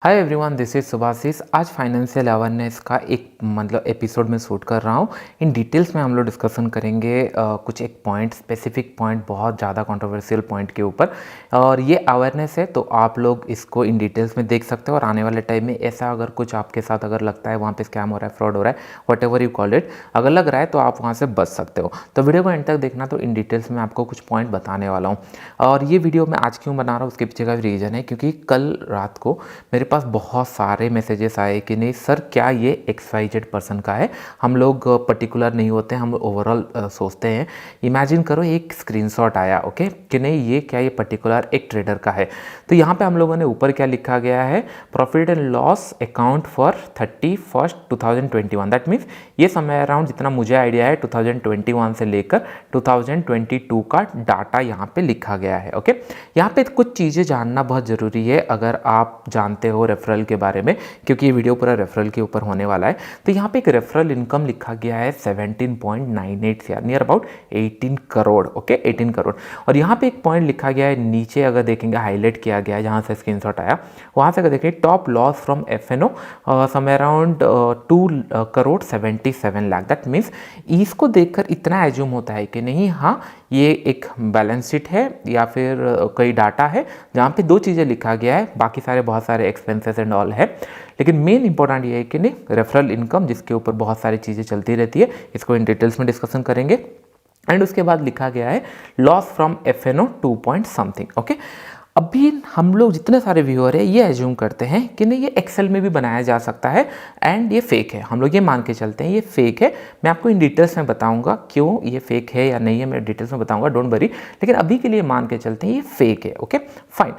Hi everyone, this is Subhashis. आज financial awareness का एक एपिसोड में शूट कर रहा हूँ। इन डिटेल्स में हम लोग डिस्कशन करेंगे कुछ एक पॉइंट, स्पेसिफिक पॉइंट, बहुत ज़्यादा कंट्रोवर्शियल पॉइंट के ऊपर। और ये अवेयरनेस है तो आप लोग इसको इन डिटेल्स में देख सकते हो। और आने वाले टाइम में ऐसा अगर कुछ आपके साथ अगर लगता है वहाँ पे स्कैम हो रहा है, फ्रॉड हो रहा है, what ever you call it, अगर लग रहा है तो आप वहाँ से बच सकते हो। तो वीडियो को एंड तक देखना। तो इन डिटेल्स में आपको कुछ पॉइंट बताने वाला हूँ। और ये वीडियो मैं आज क्यों बना रहा हूँ उसके पीछे का रीज़न है, क्योंकि कल रात को मेरे पास बहुत सारे मैसेजेस आए कि नहीं सर, क्या ये XYZ पर्सन का है। हम लोग पर्टिकुलर नहीं होते, हम ओवरऑल सोचते हैं। इमेजिन करो एक स्क्रीनशॉट आया, ओके, कि नहीं ये क्या ये पर्टिकुलर एक ट्रेडर का है। तो यहाँ पे हम लोगों ने ऊपर क्या लिखा गया है, profit and loss account for 31 2021। That means ये समय अराउंड जितना मुझे आइडिया है 2021 से लेकर 2022 का डाटा यहाँ पे लिखा गया है। ओके, यहाँ पे कुछ चीज़ें जानना बहुत ज़रूरी है अगर आप जानते हो रेफरल के बारे में, क्योंकि ये वीडियो पूरा रेफरल के ऊपर होने वाला है। तो यहाँ पे एक रेफरल इनकम लिखा गया है 17.98 से near about 18 crore. Okay, 18 crore. और यहाँ पे एक पॉइंट लिखा गया है नीचे, अगर देखेंगे हाईलाइट किया गया है जहाँ से स्क्रीनशॉट आया, वहाँ से अगर देखेंगे टॉप लॉस फ्रॉम FNO समय around 2 crore 77 lakh. That means इसको देखकर इतना एज्यूम होता है कि नहीं, हाँ ये एक बैलेंस शीट है या फिर कोई डाटा है जहाँ पे दो चीज़ें लिखा गया है, बाकी सारे बहुत सारे एक्सपेंसेस एंड ऑल है। लेकिन मेन इंपॉर्टेंट ये है कि नहीं, रेफरल इनकम जिसके ऊपर बहुत सारी चीज़ें चलती रहती है, इसको इन डिटेल्स में डिस्कशन करेंगे। एंड उसके बाद लिखा गया है loss from FNO 2 point something. Okay, अभी हम लोग जितने सारे व्यूअर है ये एज्यूम करते हैं कि नहीं ये एक्सेल में भी बनाया जा सकता है एंड ये फेक है। हम लोग ये मान के चलते हैं ये फेक है। मैं आपको इन डिटेल्स में बताऊंगा क्यों ये फेक है या नहीं है, मैं डिटेल्स में बताऊंगा, डोंट वरी। लेकिन अभी के लिए मान के चलते हैं ये फेक है। Okay fine.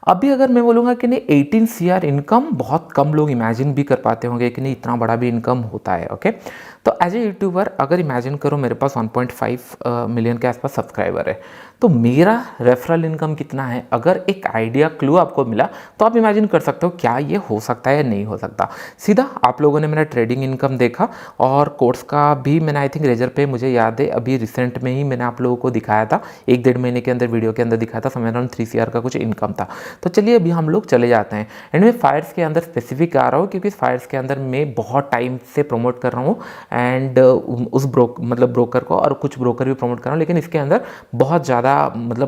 अभी अगर मैं बोलूँगा कि नहीं 18 CR इनकम, बहुत कम लोग इमेजिन भी कर पाते होंगे कि नहीं इतना बड़ा भी इनकम होता है। ओके, तो एज ए यूट्यूबर अगर इमेजिन करो मेरे पास 1.5 मिलियन के आसपास सब्सक्राइबर है, तो मेरा रेफरल इनकम कितना है, अगर एक आइडिया क्लू आपको मिला तो आप इमेजिन कर सकते हो क्या ये हो सकता है या नहीं हो सकता। सीधा आप लोगों ने मेरा ट्रेडिंग इनकम देखा और कोर्स का भी मैंने आई थिंक रेजर पे, मुझे याद है अभी रिसेंट में ही मैंने आप लोगों को दिखाया था, 1-1.5 महीने के अंदर वीडियो के अंदर दिखाया था, समय अराउंड 3 CR का कुछ इनकम था। तो चलिए अभी हम लोग चले जाते हैं। एंड मैं फायर्स के अंदर स्पेसिफिक आ रहा हूँ क्योंकि फायर्स के अंदर मैं बहुत टाइम से प्रमोट कर रहा हूँ एंड उस ब्रोकर को, और कुछ ब्रोकर भी प्रमोट कर रहा हूँ, लेकिन इसके अंदर बहुत ज़्यादा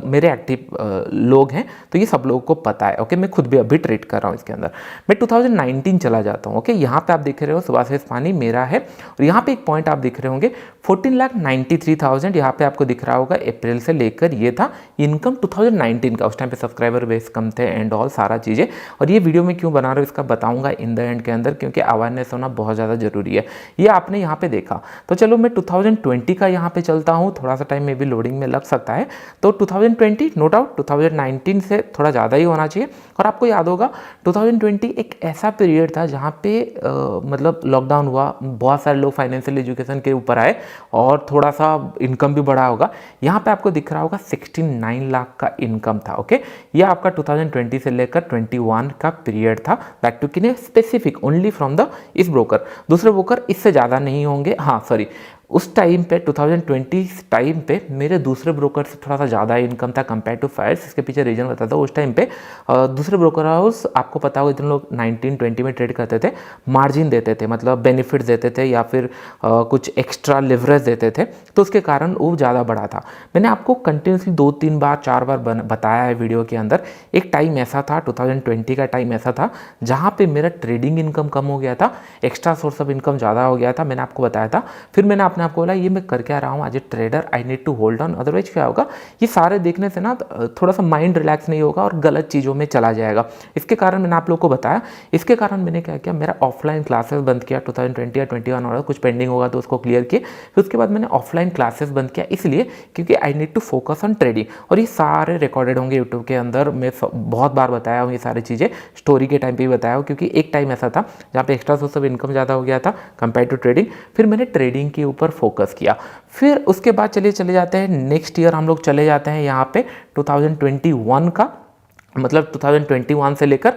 मेरे एक्टिव लोग हैं, तो ये सब लोगों को पता है। ओके, मैं खुद भी अभी ट्रेड कर रहा हूँ इसके अंदर। मैं 2019 चला जाता हूँ। ओके, यहाँ पे आप देख रहे हो सुभाषिस पानी मेरा है, और यहाँ पे एक पॉइंट आप दिख रहे होंगे 14,93,000, यहाँ पे आपको दिख रहा होगा अप्रैल से लेकर ये था इनकम 2019 का। उस टाइम पे सब्सक्राइबर बेस कम थे एंड ऑल सारा चीज़ें। और ये वीडियो में क्यों बना रहा हूँ इसका बताऊंगा इन द एंड के अंदर, क्योंकि अवेयरनेस होना बहुत ज़्यादा जरूरी है। ये आपने यहाँ पे देखा। तो चलो मैं 2020 का यहाँ पे चलता हूँ, थोड़ा सा टाइम में भी लोडिंग में लग सकता है। तो 2020 नो डाउट 2019 से थोड़ा ज़्यादा ही होना चाहिए। और आपको याद होगा 2020 एक ऐसा पीरियड था जहाँ पे लॉकडाउन हुआ, बहुत सारे लोग फाइनेंशियल एजुकेशन के ऊपर आए और थोड़ा सा इनकम भी बढ़ा होगा। यहाँ पे आपको दिख रहा होगा 69 लाख का इनकम था। ओके, ये आपका 2020 से लेकर 21 का पीरियड था। दैट टू किने स्पेसिफिक ओनली फ्रॉम द इस ब्रोकर, दूसरे ब्रोकर इससे ज़्यादा नहीं होंगे। हाँ सॉरी, उस टाइम पे 2020 टाइम पे मेरे दूसरे ब्रोकर से थोड़ा सा ज़्यादा इनकम था कंपेयर टू फायर्स। इसके पीछे रीजन बताता हूँ। उस टाइम पे दूसरे ब्रोकर हाउस आपको पता होगा, इतने लोग 19-20 में ट्रेड करते थे, मार्जिन देते थे, मतलब बेनिफिट देते थे या फिर कुछ एक्स्ट्रा लिवरेज देते थे, तो उसके कारण वो ज़्यादा बड़ा था। मैंने आपको कंटिन्यूसली 2-3 बार 4 बार बताया है वीडियो के अंदर। एक टाइम ऐसा था 2020 का टाइम ऐसा था जहाँ पे मेरा ट्रेडिंग इनकम कम हो गया था, एक्स्ट्रा सोर्स ऑफ इनकम ज़्यादा हो गया था, मैंने आपको बताया था। फिर मैंने आपको बोला ये मैं कर क्या रहा हूँ as a trader, I need to hold on, otherwise क्या होगा, ये सारे देखने से ना थोड़ा सा माइंड रिलैक्स नहीं होगा और गलत चीज़ों में चला जाएगा। इसके कारण मैंने आप लोगों को बताया। इसके कारण मैंने क्या किया, मेरा ऑफलाइन क्लासेस बंद किया 2020 या 21 और कुछ पेंडिंग होगा तो उसको क्लियर किए। फिर उसके बाद मैंने ऑफलाइन क्लासेस बंद किया, इसलिए क्योंकि I need to focus on trading. और ये सारे रिकॉर्डेड होंगे यूट्यूब के अंदर, मैं बहुत बार बताया हूँ ये सारी चीज़ें, स्टोरी के टाइम पे भी बताया हूँ, क्योंकि एक टाइम ऐसा था जहाँ पे एक्स्ट्रा सोर्स ऑफ इनकम ज़्यादा हो गया था कंपेयर टू ट्रेडिंग। फिर मैंने ट्रेडिंग के ऊपर फोकस किया। फिर उसके बाद चले जाते हैं नेक्स्ट ईयर, हम लोग चले जाते हैं यहाँ पे 2021 का। मतलब 2021 से लेकर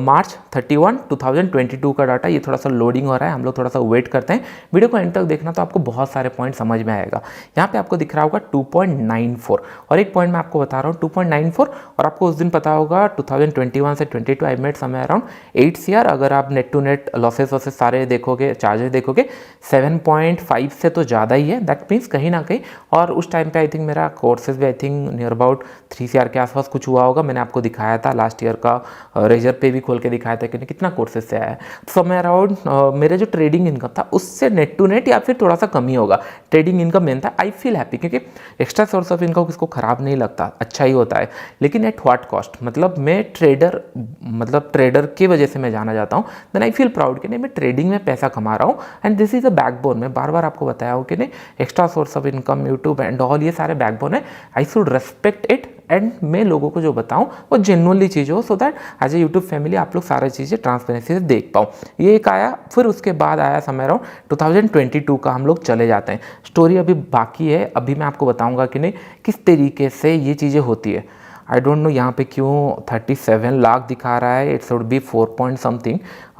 मार्च 31 2022 का डाटा। ये थोड़ा सा लोडिंग हो रहा है, हम लोग थोड़ा सा वेट करते हैं। वीडियो को एंड तक देखना तो आपको बहुत सारे पॉइंट समझ में आएगा। यहाँ पे आपको दिख रहा होगा 2.94 और एक पॉइंट मैं आपको बता रहा हूँ 2.94, और आपको उस दिन पता होगा 2021 से 22 आई मेड समय अराउंड 8 CR। अगर आप नेट टू नेट लॉसेस वॉसेस सारे देखोगे, चार्जेस देखोगे, 7.5 से तो ज़्यादा ही है। दैट मीन्स कहीं ना कहीं, और उस टाइम पे आई थिंक मेरा कोर्सेज भी I think near about 3 CR के आसपास कुछ हुआ होगा। मैंने आपको दिखाया था लास्ट ईयर का रेजर पे भी खोल के दिखाया था कि कितना कोर्सेज से आया है। तो मैं अराउंड मेरे जो ट्रेडिंग इनकम था उससे नेट टू नेट या फिर थोड़ा सा कम ही होगा। ट्रेडिंग इनकम मेन था। आई फील हैप्पी, क्योंकि एक्स्ट्रा सोर्स ऑफ इनकम किसको खराब नहीं लगता, अच्छा ही होता है। लेकिन एट व्हाट कॉस्ट, मतलब मैं ट्रेडर की वजह से मैं जाना जाता हूँ, देन आई फील प्राउड कि नहीं मैं ट्रेडिंग में पैसा कमा रहा हूँ and this is a backbone. मैं बार बार आपको बताया हूँ कि नहीं extra source of income, YouTube and all, ये सारे बैकबोन है। I should respect it and मैं लोगों को जो बताऊं वो जेन्युइनली चीज़ हो, so that as a YouTube family आप लोग सारी चीज़ें ट्रांसपेरेंसी से देख पाओ। ये एक आया, फिर उसके बाद आया समय अराउंड 2022 का। हम लोग चले जाते हैं, स्टोरी अभी बाकी है। अभी मैं आपको बताऊंगा कि नहीं किस तरीके से ये चीज़ें होती है। आई डोंट नो यहाँ पे क्यों 37 लाख दिखा रहा है, it should be 4 point something,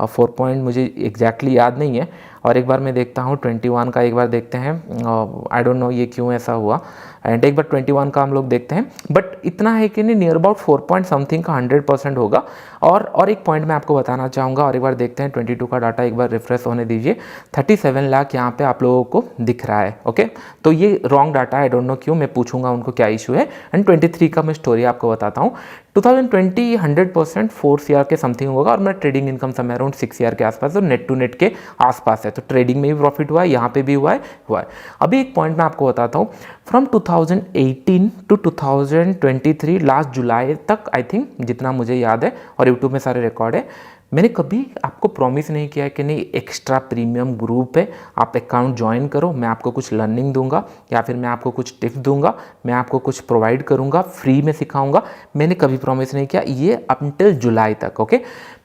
4 point मुझे एग्जैक्टली याद नहीं है। और एक बार मैं देखता हूँ 21 का, एक बार देखते हैं। आई डोंट नो ये क्यों ऐसा हुआ। एंड एक बार 21 का हम लोग देखते हैं, बट इतना है कि नहीं नियर अबाउट 4 पॉइंट समथिंग का 100% होगा। और एक पॉइंट मैं आपको बताना चाहूँगा, और एक बार देखते हैं 22 का डाटा, एक बार रिफ्रेश होने दीजिए। 37 लाख यहाँ पे आप लोगों को दिख रहा है। ओके, तो ये रॉन्ग डाटा है, आई डोंट नो क्यों, मैं पूछूंगा उनको क्या इशू है। एंड 23 का मैं स्टोरी आपको बताता हूँ। 2020 100% 4 CR के समथिंग होगा, और मेरा ट्रेडिंग इनकम समय अराउंड 6 CR के आसपास, और नेट टू नेट के आसपास है। तो ट्रेडिंग में भी प्रॉफिट हुआ है, यहाँ पे भी हुआ है। अभी एक पॉइंट मैं आपको बताता हूँ, फ्रॉम 2018 टू 2023 लास्ट जुलाई तक आई थिंक, जितना मुझे याद है, और यूट्यूब में सारे रिकॉर्ड है, मैंने कभी आपको प्रॉमिस नहीं किया कि नहीं एक्स्ट्रा प्रीमियम ग्रुप है, आप अकाउंट ज्वाइन करो, मैं आपको कुछ लर्निंग दूंगा, या फिर मैं आपको कुछ टिप्स दूंगा, मैं आपको कुछ प्रोवाइड करूंगा, फ्री में सिखाऊंगा। मैंने कभी प्रॉमिस नहीं किया, ये अनटिल जुलाई तक। ओके,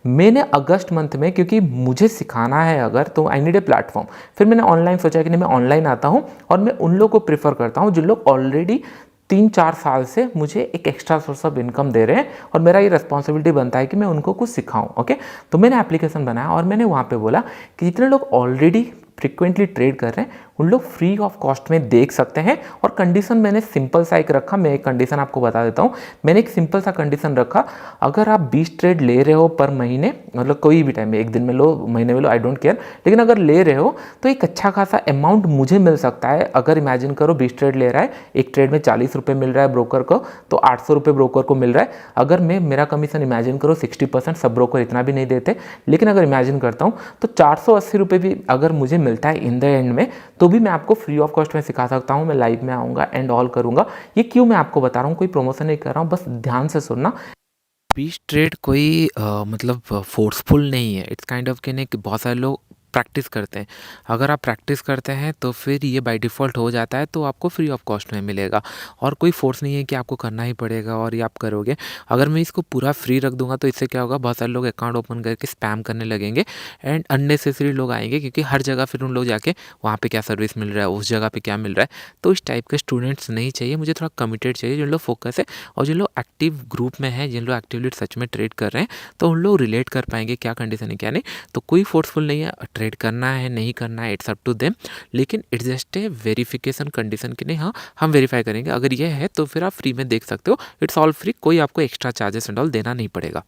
मैंने अगस्त मंथ में, क्योंकि मुझे सिखाना है अगर, तो आई नीड ए प्लेटफॉर्म। फिर मैंने ऑनलाइन सोचा कि नहीं मैं ऑनलाइन आता हूँ, और मैं उन लोगों को प्रीफर करता हूँ जिन लोग ऑलरेडी 3-4 साल से मुझे एक एक्स्ट्रा सोर्स ऑफ इनकम दे रहे हैं, और मेरा ये रिस्पॉन्सिबिलिटी बनता है कि मैं उनको कुछ सिखाऊं। ओके, तो मैंने एप्लीकेशन बनाया, और मैंने वहाँ पे बोला कि जितने लोग ऑलरेडी फ्रिक्वेंटली ट्रेड कर रहे हैं उन लोग फ्री ऑफ कॉस्ट में देख सकते हैं। और कंडीशन मैंने सिंपल सा एक रखा, मैं एक कंडीशन आपको बता देता हूँ। मैंने एक सिंपल सा कंडीशन रखा, अगर आप 20 ट्रेड ले रहे हो पर महीने, मतलब कोई भी टाइम में, एक दिन में लो, महीने में लो, आई डोंट केयर, लेकिन अगर ले रहे हो तो एक अच्छा खासा अमाउंट मुझे मिल सकता है। अगर इमेजिन करो 20 ट्रेड ले रहा है, एक ट्रेड में 40 रुपये मिल रहा है ब्रोकर को, तो 800 रुपये ब्रोकर को मिल रहा है। अगर मेरा कमीशन इमेजिन करो 60%, सब ब्रोकर इतना भी नहीं देते, लेकिन अगर इमेजिन करता हूँ तो 480 रुपये भी अगर मुझे मिलता है इन द एंड में, तो भी मैं आपको फ्री ऑफ कॉस्ट में सिखा सकता हूँ। मैं लाइव में आऊँगा एंड ऑल करूँगा। ये क्यों मैं आपको बता रहा हूँ, कोई प्रमोशन नहीं कर रहा हूँ, बस ध्यान से सुनना। बीच ट्रेड कोई मतलब फोर्सफुल नहीं है, इट्स काइंड ऑफ कहने कि बहुत सारे लोग प्रैक्टिस करते हैं। अगर आप प्रैक्टिस करते हैं तो फिर ये बाय डिफ़ॉल्ट हो जाता है, तो आपको फ्री ऑफ कॉस्ट में मिलेगा, और कोई फोर्स नहीं है कि आपको करना ही पड़ेगा और ये आप करोगे। अगर मैं इसको पूरा फ्री रख दूंगा तो इससे क्या होगा, बहुत सारे लोग अकाउंट ओपन करके स्पैम करने लगेंगे एंड अननेसेसरी लोग आएंगे, क्योंकि हर जगह फिर उन लोग जाके वहाँ पे क्या सर्विस मिल रहा है, उस जगह पे क्या मिल रहा है। तो इस टाइप के स्टूडेंट्स नहीं चाहिए मुझे, थोड़ा कमिटेड चाहिए, जिन लोग फोकस है और जिन लोग एक्टिव ग्रुप में है, जिन लोग एक्टिवली सच में ट्रेड कर रहे हैं, तो उन लोग रिलेट कर पाएंगे क्या कंडीशन है क्या नहीं। तो कोई फोर्सफुल नहीं है, ट्रेड करना है नहीं करना है इट्स अप टू देम, लेकिन it's just a verification condition कि नहीं, हाँ हम वेरीफाई करेंगे, अगर ये है तो फिर आप फ्री में देख सकते हो। इट्स ऑल फ्री, कोई आपको एक्स्ट्रा चार्जेस एंड ऑल देना नहीं पड़ेगा।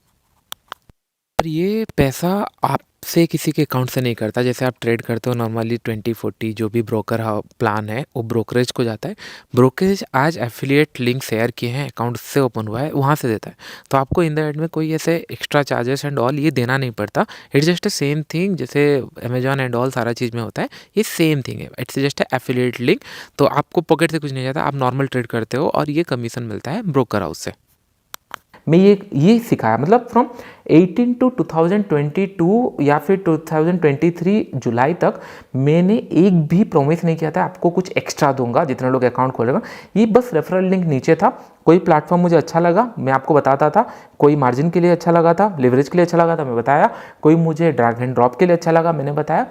और ये पैसा आपसे किसी के अकाउंट से नहीं करता। जैसे आप ट्रेड करते हो नॉर्मली 20-40 जो भी ब्रोकर प्लान है वो ब्रोकरेज को जाता है। ब्रोकरेज आज एफिलिएट लिंक शेयर किए हैं, अकाउंट से ओपन हुआ है, वहाँ से देता है। तो आपको इन द एंड में कोई ऐसे एक्स्ट्रा चार्जेस एंड ऑल ये देना नहीं पड़ता। It's just a same thing, जैसे अमेजॉन एंड ऑल सारा चीज़ में होता है, ये सेम थिंग है। It's just a affiliate link. तो आपको पॉकेट से कुछ नहीं जाता, आप नॉर्मल ट्रेड करते हो और ये कमीशन मिलता है ब्रोकर हाउस से। मैं ये सिखाया, मतलब फ्रॉम 18 टू 2022 या फिर 2023 जुलाई तक मैंने एक भी प्रॉमिस नहीं किया था आपको कुछ एक्स्ट्रा दूंगा जितने लोग अकाउंट खोलेगा। ये बस रेफरल लिंक नीचे था, कोई प्लेटफॉर्म मुझे अच्छा लगा मैं आपको बताता था, कोई मार्जिन के लिए अच्छा लगा था, लेवरेज के लिए अच्छा लगा था मैं बताया, कोई मुझे ड्रैग एंड ड्रॉप के लिए अच्छा लगा मैंने बताया,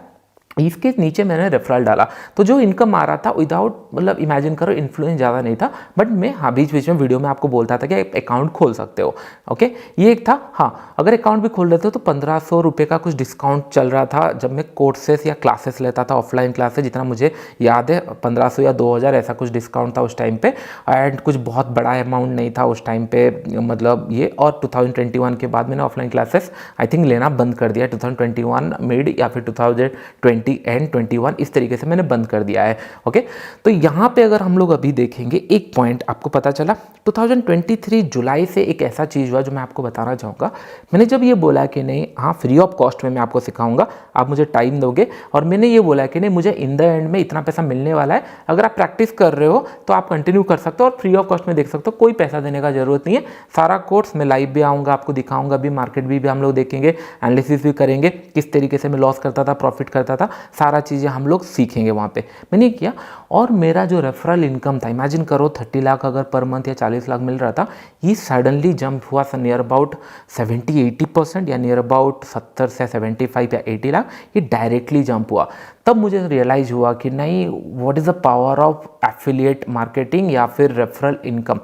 इसके नीचे मैंने रेफरल डाला, तो जो इनकम आ रहा था विदाउट, मतलब इमेजिन करो इन्फ्लुएंस ज़्यादा नहीं था, बट मैं हाँ बीच बीच में वीडियो में आपको बोलता था कि आप अकाउंट खोल सकते हो। ओके, ये एक था। हाँ, अगर अकाउंट भी खोल लेते हो तो 1500 रुपये का कुछ डिस्काउंट चल रहा था जब मैं कोर्सेस या क्लासेस लेता था, ऑफलाइन क्लासेस, जितना मुझे याद है 1500 या 2000 ऐसा कुछ डिस्काउंट था उस टाइम पे। एंड कुछ बहुत बड़ा अमाउंट नहीं था उस टाइम पे, मतलब ये। और 2021 के बाद मैंने ऑफलाइन क्लासेस आई थिंक लेना बंद कर दिया, 2021 मिड या फिर 2020 एंड 21 इस तरीके से मैंने बंद कर दिया है। ओके, तो यहाँ पे अगर हम लोग अभी देखेंगे एक पॉइंट आपको पता चला, 2023 जुलाई से एक ऐसा चीज़ हुआ जो मैं आपको बताना चाहूँगा। मैंने जब ये बोला कि नहीं हाँ फ्री ऑफ कॉस्ट में मैं आपको सिखाऊंगा, आप मुझे टाइम दोगे, और मैंने ये बोला कि नहीं मुझे इन द एंड में इतना पैसा मिलने वाला है, अगर आप प्रैक्टिस कर रहे हो तो आप कंटिन्यू कर सकते हो और फ्री ऑफ कॉस्ट में देख सकते हो, कोई पैसा देने का जरूरत नहीं है। सारा कोर्स मैं लाइव भी आऊँगा, आपको दिखाऊंगा भी, मार्केट भी हम लोग देखेंगे, एनालिसिस भी करेंगे, किस तरीके से मैं लॉस करता था, प्रॉफिट करता था, सारा चीज़ें हम लोग सीखेंगे वहाँ पे। मैंने किया, और मेरा जो रेफरल इनकम था, इमेजिन करो 30 लाख अगर पर मंथ या 40 लाख मिल रहा था, ये सडनली जंप हुआ नियर अबाउट 70-80% या नियर अबाउट 70 से 75 या 80 लाख, ये डायरेक्टली जंप हुआ। तब मुझे रियलाइज़ हुआ कि नहीं, what is the power of affiliate marketing या फिर रेफरल इनकम।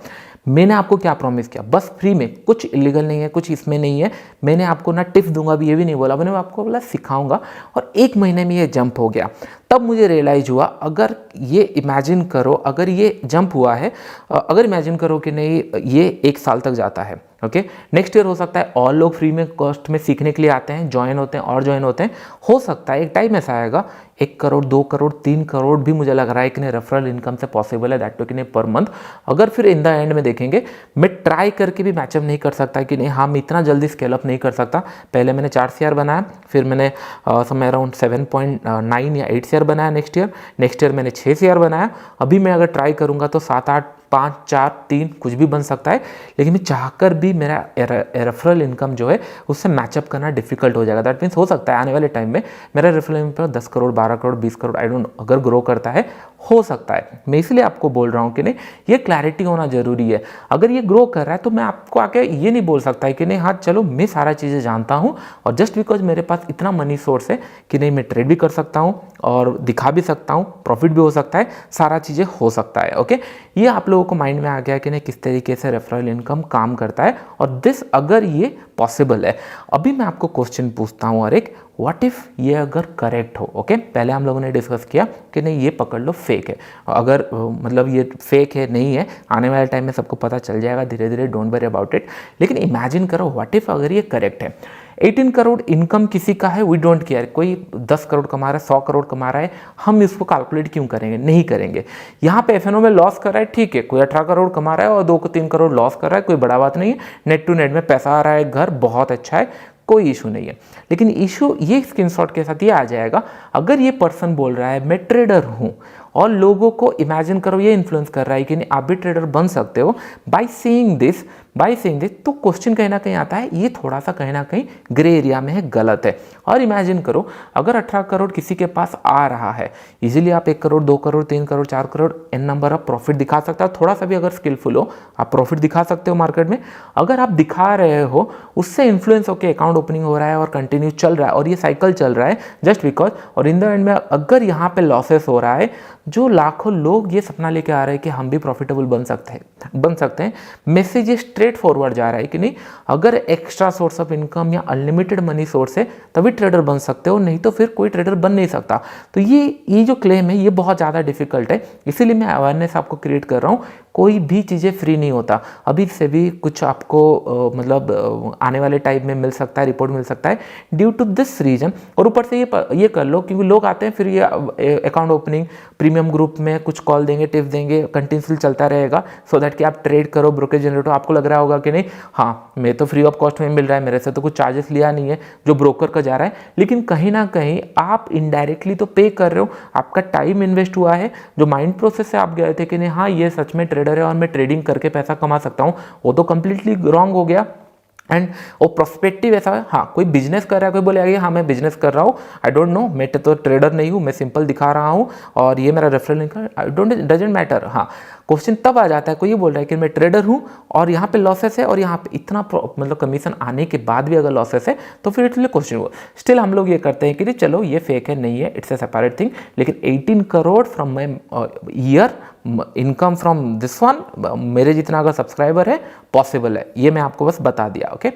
मैंने आपको क्या प्रॉमिस किया, बस फ्री में, कुछ इलीगल नहीं है, कुछ इसमें नहीं है। मैंने आपको ना टिप्स दूंगा भी, ये भी नहीं बोला मैंने, आपको बोला सिखाऊंगा, और 1 महीने में ये जंप हो गया। तब मुझे रियलाइज़ हुआ, अगर ये इमेजिन करो, अगर ये जंप हुआ है, अगर इमेजिन करो कि नहीं ये 1 साल तक जाता है, ओके, नेक्स्ट ईयर हो सकता है और लोग फ्री में कॉस्ट में सीखने के लिए आते हैं, ज्वाइन होते हैं और ज्वाइन होते हैं, हो सकता है एक टाइम ऐसा आएगा 1 करोड़ 2 करोड़ 3 करोड़ भी मुझे लग रहा है कि नहीं रेफरल इनकम से पॉसिबल है, दैट टू कि नहीं पर मंथ। अगर फिर इन द एंड में देखेंगे, मैं ट्राई करके भी मैचअप नहीं कर सकता कि नहीं हाँ मैं इतना जल्दी स्केल अप नहीं कर सकता। पहले मैंने 4 CR बनाया, फिर मैंने समय अराउंड 7.9 या 8 CR बनाया नेक्स्ट ईयर मैंने 6 CR बनाया। अभी मैं अगर ट्राई करूँगा तो 7 8 5 4 3 कुछ भी बन सकता है, लेकिन मैं चाहकर भी मेरा रेफरल इनकम जो है उससे मैचअप करना डिफिकल्ट हो जाएगा। दैट मीन्स हो सकता है आने वाले टाइम में मेरा referral income 10 crore 12 crore 20 crore I don't, अगर ग्रो करता है हो सकता है। मैं इसलिए आपको बोल रहा हूँ कि नहीं ये क्लैरिटी होना जरूरी है। अगर ये ग्रो कर रहा है तो मैं आपको आके ये नहीं बोल सकता है कि नहीं हाँ चलो मैं सारा चीज़ें जानता हूँ और जस्ट बिकॉज मेरे पास इतना मनी सोर्स है कि नहीं मैं ट्रेड भी कर सकता हूँ और दिखा भी सकता हूँ, प्रॉफिट भी हो सकता है, सारा चीज़ें हो सकता है। ओके, ये आप लोगों को माइंड में आ गया कि नहीं किस तरीके से रेफरल इनकम काम करता है और दिस अगर ये पॉसिबल है। अभी मैं आपको क्वेश्चन पूछता हूँ और एक, व्हाट इफ ये अगर करेक्ट हो। ओके, पहले हम लोगों ने डिस्कस किया कि नहीं ये पकड़ लो फेक है, अगर मतलब ये फेक है नहीं है, आने वाले टाइम में सबको पता चल जाएगा धीरे धीरे, डोंट वरी अबाउट इट। लेकिन इमेजिन करो व्हाट इफ अगर ये करेक्ट है, 18 करोड़ इनकम किसी का है, वी डोंट केयर, कोई 10 करोड़ कमा रहा है 100 करोड़ कमा रहा है, हम इसको कैलकुलेट क्यों करेंगे, नहीं करेंगे। यहाँ पे एफएनओ में लॉस कर रहा है, ठीक है, कोई 18 करोड़ कमा रहा है और 2-3 करोड़ लॉस कर रहा है, कोई बड़ा बात नहीं है, नेट टू नेट में पैसा आ रहा है, घर बहुत अच्छा है, कोई इशू नहीं है। लेकिन इशू ये स्क्रीनशॉट के साथ ये आ जाएगा, अगर ये पर्सन बोल रहा है मैं ट्रेडर हूँ और लोगों को इमेजिन करो ये इन्फ्लुएंस कर रहा है कि नहीं आप भी ट्रेडर बन सकते हो बाय सीइंग दिस, तो क्वेश्चन कहीं ना कहीं आता है, ये थोड़ा सा कहीं ना कहीं ग्रे एरिया में है, गलत है। और इमेजिन करो अगर 18 करोड़ किसी के पास आ रहा है, इजीली आप 1 crore 2 crore 3 crore 4 crore n number of profit दिखा सकते हो, थोड़ा सा भी अगर स्किलफुल हो आप प्रॉफिट दिखा सकते हो मार्केट में। अगर आप दिखा रहे हो उससे इन्फ्लुएंस होकर अकाउंट ओपनिंग हो रहा है और कंटिन्यू चल रहा है और ये साइकिल चल रहा है जस्ट बिकॉज, और इन द एंड में अगर यहाँ पे लॉसेस हो रहा है, जो लाखों लोग ये सपना लेके आ रहे हैं कि हम भी प्रॉफिटेबल बन सकते हैं, मैसेज ये स्ट्रेट फॉरवर्ड जा रहा है कि नहीं अगर एक्स्ट्रा सोर्स ऑफ इनकम या अनलिमिटेड मनी सोर्स है तभी ट्रेडर बन सकते हो, नहीं तो फिर कोई ट्रेडर बन नहीं सकता। तो ये जो क्लेम है ये बहुत ज़्यादा डिफिकल्ट है, इसीलिए मैं अवेयरनेस आपको क्रिएट कर रहा हूँ। कोई भी चीज़ें फ्री नहीं होता, अभी से भी कुछ आपको मतलब आने वाले टाइम में मिल सकता है, रिपोर्ट मिल सकता है ड्यू टू दिस रीजन। और ऊपर से ये कर लो क्योंकि लोग आते हैं फिर ये अकाउंट ओपनिंग प्रीमियम ग्रुप में कुछ कॉल देंगे, टिप्स देंगे, कंटिन्यूसली चलता रहेगा सो दैट कि आप ट्रेड करो, ब्रोकरेज जनरेट हो। आपको लग रहा होगा कि नहीं हाँ मैं तो फ्री ऑफ कॉस्ट में मिल रहा है, मेरे से तो कुछ चार्जेस लिया नहीं है जो ब्रोकर का जा रहा है, लेकिन कहीं ना कहीं आप इनडायरेक्टली तो पे कर रहे हो, आपका टाइम इन्वेस्ट हुआ है, जो माइंड प्रोसेस से आप गए थे कि नहीं हाँ ये सच में ट्रेडर है और मैं ट्रेडिंग करके पैसा कमा सकता हूँ, वो तो कंप्लीटली रॉन्ग हो गया। एंड वो प्रोस्पेक्टिव ऐसा है, हाँ कोई बिजनेस कर रहा है, कोई बोले हाँ मैं बिजनेस कर रहा हूँ, आई डोंट नो, मैं तो ट्रेडर नहीं हूँ, मैं सिंपल दिखा रहा हूँ और ये मेरा referral income, I don't doesn't matter. हाँ क्वेश्चन तब आ जाता है, कोई ये बोल रहा है कि मैं ट्रेडर हूँ और यहाँ पे लॉसेस है और यहाँ पे इतना मतलब कमीशन आने के बाद भी अगर लॉसेस है तो फिर इट विल क्वेश्चन हुआ। स्टिल हम लोग ये करते हैं कि चलो ये फेक है, नहीं है, इट्स ए सेपरेट थिंग। लेकिन 18 crore from my year income from this one, मेरे जितना अगर सब्सक्राइबर है पॉसिबल है, ये मैं आपको बस बता दिया। ओके,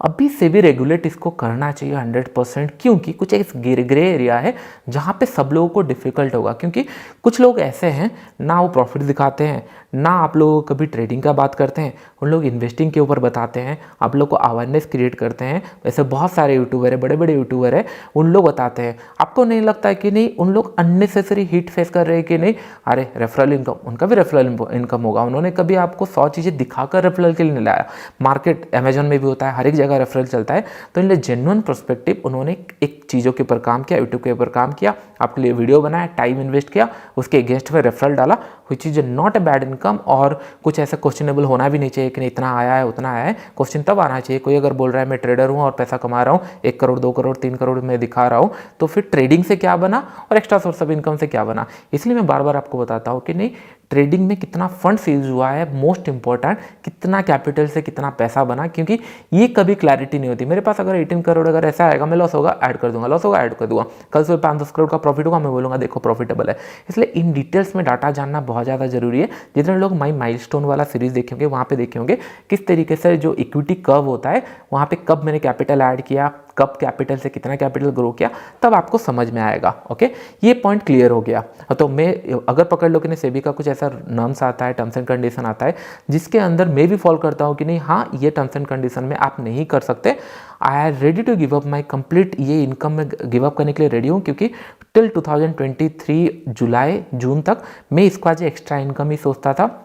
अभी से भी रेगुलेट इसको करना चाहिए 100%, क्योंकि कुछ एक ग्रे एरिया है जहाँ पे सब लोगों को डिफिकल्ट होगा। क्योंकि कुछ लोग ऐसे हैं ना वो प्रॉफिट दिखाते हैं, ना आप लोगों को कभी ट्रेडिंग का बात करते हैं, उन लोग इन्वेस्टिंग के ऊपर बताते हैं, आप लोग को अवेयरनेस क्रिएट करते हैं। वैसे बहुत सारे यूट्यूबर है, बड़े बड़े यूट्यूबर है, उन लोग बताते हैं। आपको नहीं लगता है कि नहीं उन लोग अननेसेसरी हिट फेस कर रहे हैं कि नहीं? अरे रेफरल इनकम, उनका भी रेफरल इनकम होगा, उन्होंने कभी आपको 100 चीज़ें दिखाकर रेफरल के लिए नहीं लाया। मार्केट अमेजोन में भी होता है, हर एक जगह रेफरल चलता है। तो इनलिए जेन्युइन पर्सपेक्टिव उन्होंने एक चीज़ों के ऊपर काम किया, यूट्यूब के ऊपर काम किया, आपके लिए वीडियो बनाया, टाइम इन्वेस्ट किया, उसके अगेंस्ट में रेफरल डाला, which is not a bad income. और कुछ ऐसा क्वेश्चनेबल होना भी नहीं चाहिए कि नहीं इतना आया है उतना आया है। क्वेश्चन तब आना चाहिए, कोई अगर बोल रहा है मैं ट्रेडर हूँ और पैसा कमा रहा हूँ 1 करोड़ 2 करोड़ 3 करोड़ में दिखा रहा हूँ, तो फिर ट्रेडिंग से क्या बना और एक्स्ट्रा सोर्स ऑफ इनकम से क्या बना। इसलिए मैं बार बार आपको बताता हूँ कि नहीं, ट्रेडिंग में कितना फंड्स यूज हुआ है, मोस्ट इंपॉर्टेंट कितना कैपिटल से कितना पैसा बना, क्योंकि ये कभी क्लैरिटी नहीं होती। मेरे पास अगर 18 करोड़ अगर ऐसा आएगा, मैं लॉस होगा ऐड कर दूंगा, लॉस होगा ऐड कर दूंगा, कल सुबह 5-10 करोड़ का प्रॉफिट होगा, मैं बोलूँगा देखो प्रॉफिटेबल है। इसलिए इन डिटेल्स में डाटा जानना बहुत ज़्यादा जरूरी है। जितने लोग माइलस्टोन वाला सीरीज देखे होंगे वहाँ पे देखे होंगे किस तरीके से जो इक्विटी कर्व होता है, वहाँ पे कब मैंने कैपिटल ऐड किया, कब कैपिटल से कितना कैपिटल ग्रो किया, तब आपको समझ में आएगा। ओके, ये पॉइंट क्लियर हो गया। तो मैं अगर पकड़ लो कि नहीं सेबी का कुछ ऐसा नॉर्म्स आता है, टर्म्स एंड कंडीशन आता है, जिसके अंदर मैं भी फॉलो करता हूँ कि नहीं हाँ ये टर्म्स एंड कंडीशन में आप नहीं कर सकते, I are ready to give up my complete, ये इनकम में गिव अप करने के लिए रेडी हूँ। क्योंकि टिल 2023 जुलाई जून तक मैं इसको आज एक्स्ट्रा इनकम ही सोचता था,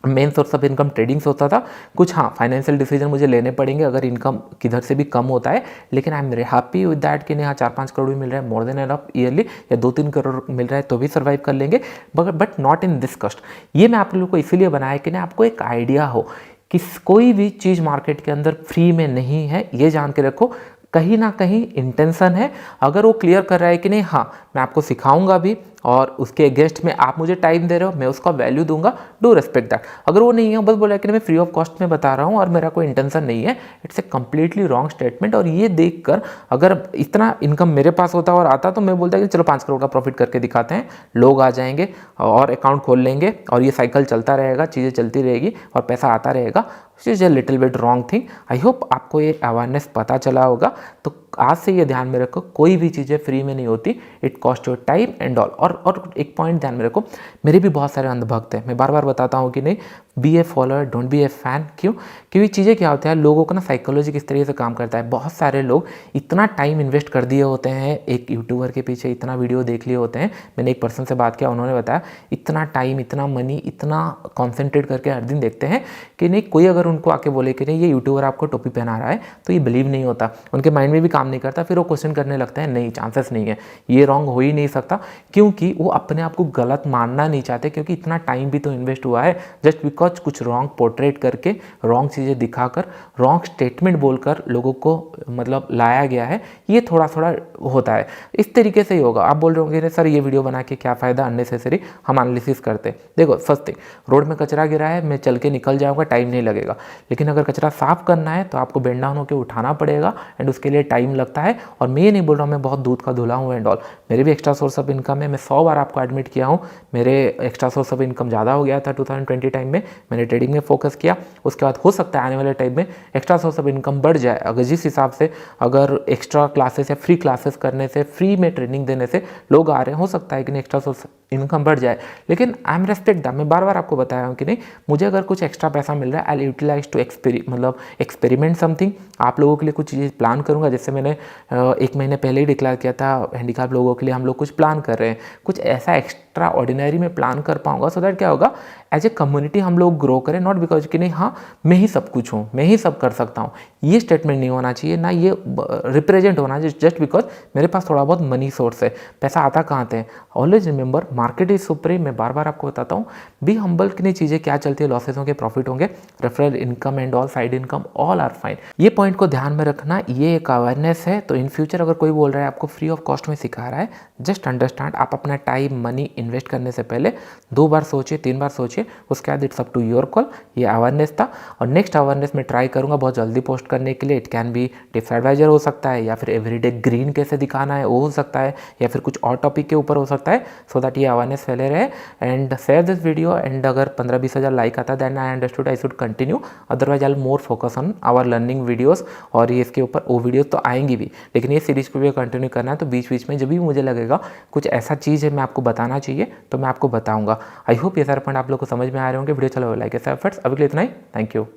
main source of income trading से होता था। कुछ हाँ फाइनेंशियल डिसीजन मुझे लेने पड़ेंगे अगर इनकम किधर से भी कम होता है, लेकिन I am happy with that कि नहीं हाँ 4-5 करोड़ भी मिल रहा है, मोर देन एनफ ईयरली, या 2-3 करोड़ मिल रहा है तो भी सर्वाइव कर लेंगे, but not in this cost. ये मैं आप लोगों को इसीलिए बनाया कि नहीं आपको एक आइडिया हो कि कोई भी चीज़ मार्केट के अंदर फ्री में नहीं है, ये जान के रखो। कहीं ना कहीं इंटेंशन है, अगर वो क्लियर कर रहा है कि नहीं हाँ मैं आपको सिखाऊंगा भी और उसके अगेंस्ट में आप मुझे टाइम दे रहे हो, मैं उसका वैल्यू दूंगा, डू रेस्पेक्ट दैट। अगर वो नहीं है, बस बोला कि मैं फ्री ऑफ कॉस्ट में बता रहा हूँ और मेरा कोई इंटेंशन नहीं है, it's a completely wrong statement. और ये देखकर अगर इतना इनकम मेरे पास होता और आता तो मैं बोलता कि चलो 5 करोड़ का प्रॉफिट करके दिखाते हैं, लोग आ जाएंगे और अकाउंट खोल लेंगे और ये साइकिल चलता रहेगा, चीज़ें चलती रहेगी और पैसा आता रहेगा। Which is a little bit wrong thing. I hope आपको ये अवेयरनेस पता चला होगा। तो आज से ये ध्यान में रखो, कोई भी चीज़ें फ्री में नहीं होती, it cost your time and all. और एक पॉइंट ध्यान में रखो, मेरे भी बहुत सारे अंधभक्त हैं, मैं बार बार बताता हूँ कि नहीं be a follower don't be a fan. क्यों? क्योंकि चीज़ें क्या होती है, लोगों का ना साइकोलॉजी किस तरीके से काम करता है। बहुत सारे लोग इतना टाइम इन्वेस्ट कर दिए होते हैं एक यूट्यूबर के पीछे, इतना वीडियो देख लिए होते हैं। मैंने एक पर्सन से बात किया, उन्होंने बताया इतना टाइम, इतना मनी, इतना कॉन्सेंट्रेट करके हर दिन देखते हैं कि नहीं कोई अगर उनको आके बोले कि नहीं ये यूट्यूबर आपको टोपी पहना रहा है, तो ये बिलीव नहीं होता, उनके माइंड में भी काम नहीं करता। फिर वो क्वेश्चन करने लगते हैं नहीं चांसेस नहीं है, ये रॉन्ग हो ही नहीं सकता, क्योंकि वो अपने आप को गलत मानना नहीं चाहते। क्योंकि इतना टाइम भी तो इन्वेस्ट हुआ है, जस्ट बिकॉज कुछ रॉन्ग पोर्ट्रेट करके, रॉन्ग चीज़ें दिखाकर, रॉन्ग स्टेटमेंट बोलकर लोगों को मतलब लाया गया है, ये थोड़ा थोड़ा होता है। इस तरीके से ही होगा। आप बोल रहे होंगे सर ये वीडियो बना के क्या फ़ायदा, अननेसेसरी हम एनालिसिस करते। देखो फर्स्ट थिंग, रोड में कचरा गिरा है, मैं चल के निकल जाऊँगा, टाइम नहीं लगेगा। लेकिन अगर कचरा साफ करना है तो आपको बेंड डाउन होकर उठाना पड़ेगा एंड उसके लिए टाइम लगता है। और मैं ये नहीं बोल रहा हूँ मैं बहुत दूध का धुला हूँ एंड ऑल, मेरे भी एक्स्ट्रा सोर्स ऑफ इनकम है। मैं 100 बार आपको एडमिट किया हूँ, मेरे एक्स्ट्रा सोर्स ऑफ इनकम ज़्यादा हो गया था 2020 टाइम में, मैंने ट्रेडिंग में फोकस किया। उसके बाद हो सकता है आने वाले टाइम में एक्स्ट्रा सोर्स ऑफ इनकम बढ़ जाए, अगर जिस हिसाब से अगर एक्स्ट्रा क्लासेस या फ्री क्लासेस करने से, फ्री में ट्रेनिंग देने से लोग आ रहे हैं, हो सकता है कि नहीं एक्स्ट्रा सोर्स इनकम बढ़ जाए। लेकिन आई एम रेस्पेक्ट दैट, मैं बार बार आपको बताया हूँ कि नहीं मुझे अगर कुछ एक्स्ट्रा पैसा मिल रहा है आई यूटिलाइज टू एक्सपेरिमेंट समथिंग। आप लोगों के लिए कुछ चीज़ें प्लान करूँगा, जैसे मैंने 1 महीने पहले ही डिक्लेयर किया था हैंडीकैप लोगों के लिए हम लोग कुछ प्लान कर रहे हैं, कुछ ऐसा एक्स्ट्रा ऑर्डिनरी में प्लान कर पाऊंगा, सो दैट क्या होगा एज ए कम्युनिटी हम लोग ग्रो करें, नॉट बिकॉज कि नहीं हाँ मैं ही सब कुछ हूँ, मैं ही सब कर सकता हूँ। ये स्टेटमेंट नहीं होना चाहिए, ना ये रिप्रेजेंट होना चाहिए जस्ट बिकॉज मेरे पास थोड़ा बहुत मनी सोर्स है। पैसा आता कहाँ से? Always remember market is supreme. मैं बार बार आपको बताता हूँ, बी हम्बल कि नहीं चीज़ें क्या चलती है, लॉसेस होंगे, प्रॉफिट होंगे, referral income and all, side income, all are fine. ये पॉइंट को ध्यान में रखना, ये एक अवेयरनेस है। तो इन फ्यूचर अगर कोई बोल रहा है आपको फ्री ऑफ कॉस्ट में सिखा रहा है, जस्ट अंडरस्टैंड आप अपना टाइम, मनी इन्वेस्ट करने से पहले 2 बार सोचिए, 3 बार सोचिए, उसके बाद it's up to your call. ये अवेयरनेस था और नेक्स्ट अवेयरनेस मैं ट्राई करूँगा बहुत जल्दी पोस्ट करने के लिए। It can be tips advisor हो सकता है, या फिर एवरीडे ग्रीन कैसे दिखाना है वो हो सकता है, या फिर कुछ और टॉपिक के ऊपर हो सकता है, सो दैट ये अवेयरनेस फैले रहे। And share this video, and अगर 15-20 हज़ार लाइक आता है then I understood I should continue, otherwise I will more focus on our learning videos. और ये इसके ऊपर वो वीडियोस तो आएंगी भी, लेकिन ये सीरीज को भी कंटिन्यू करना है। तो बीच बीच में जब भी मुझे लगेगा कुछ ऐसा चीज़ है मैं आपको बताना चाहिए तो मैं आपको बताऊंगा। आई होप ये सारे पॉइंट आप लोग को समझ में आ रहे होंगे। वीडियो चलो लाइक एफर्ट्स, अभी के लिए इतना ही। Thank you.